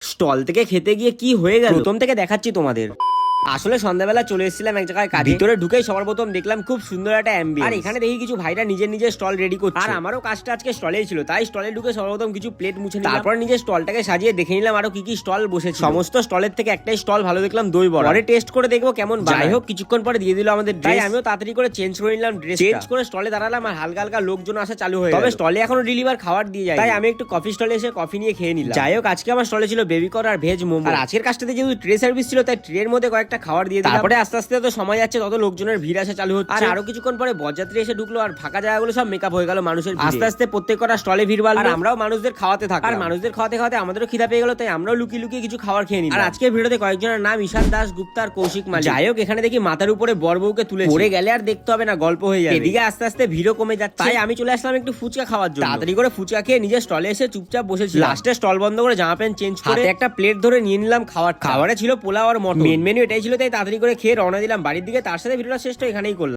Stall থেকে খেতে গিয়ে কি হয়ে গেল প্রথম থেকে দেখাচ্ছি তোমাদের। আসলে সন্ধ্যাবেলা চলে এসেছিলাম এক জায়গায় কাজে, ভিতরে ঢুকেই সবার প্রথম দেখলাম খুব সুন্দর একটা অ্যাম্বিয়েন্স। আর এখানে দেখি কিছু ভাইরা নিজের নিজের স্টল রেডি করছে, আর আমারও কাজটা আজকে স্টলেই ছিল, তাই স্টলে ঢুকে সর্বপ্রথম কিছু প্লেট মুছে নিলাম, তারপর নিজের স্টলটাকে সাজিয়ে দেখে নিলাম আরো কি কি স্টল বসেছে। সমস্ত স্টলের থেকে একটাই স্টল ভালো দেখলাম, দই বড়া। পরে টেস্ট করে দেখবো কেমন। যাই হোক, কিছুক্ষণ পরে দিয়ে দিল আমাদের, তাই আমিও তাড়াতাড়ি করে চেঞ্জ করে নিলাম ড্রেস, চেঞ্জ করে স্টলে দাঁড়ালাম, আর হালকা হালকা লোকজন আসা চালু হয়ে গেল। তবে স্টলে এখনো ডেলিভার খাবার দিয়ে যায়, তাই আমি একটু কফি স্টলে এসে কফি নিয়ে খেয়ে নিলাম। যাই হোক, আজকে আমার স্টলে ছিল বেবি কর্ন আর ভেজ মোমো, আর আজকের কাজটাতে যেহেতু ট্রে সার্ভিস ছিল, তাই ট্রের মধ্যে কয়েকটা খাবার দিয়ে দিলাম। তারপরে আস্তে আস্তে যত সময় যাচ্ছে তত লোকজনের ভিড় আসা চালু হচ্ছে, আর আরো কিছুক্ষণ পরে বরযাত্রী এসে ঢুকলো, আর ফাঁকা জায়গাগুলো সব মেকআপ হয়ে গেল মানুষের ভিড়ে। আস্তে আস্তে প্রত্যেকটা স্টলে ভিড় বাড়লো, আর আমরাও মানুষদের খাওয়াতে থাকলাম, আর মানুষদের খাওয়াতে খাওয়াতে আমাদেরও খিদা পেয়ে গেল, তাই আমরাও লুকিয়ে লুকিয়ে কিছু খাবার খেয়ে নিলাম। আর আজকের ভিডিওতে কয়েকজনের নাম ঈশান দাস, গুপ্তা আর কৌশিক মালিক। যাই হোক, এখানে দেখি মাথার উপরে বর বউকে তুলে পড়ে গেলে আর দেখতে হবে না, গল্প হয়ে যাবে। এদিকে আস্তে আস্তে ভিড়ও কমে যাচ্ছে, তাই আমি চলে আসলাম একটু ফুচকা খাওয়ার জন্য। তাড়াতাড়ি করে ফুচকা খেয়ে নিজের স্টলে এসে চুপচাপ বসেছি। লাস্টে স্টল বন্ধ করে জামা প্যান্ট চেঞ্জ করে একটা প্লেট ধরে নিয়ে নিলাম খাবার। খাবারে ছিল পোলাও আর মটন, মেন মেনু এটাই ছিল, তাই তাড়াতাড়ি করে খেয়ে রওনা দিলাম বাড়ির দিকে। তার সাথে ভিডিওটা শেষটা এখানেই করলাম।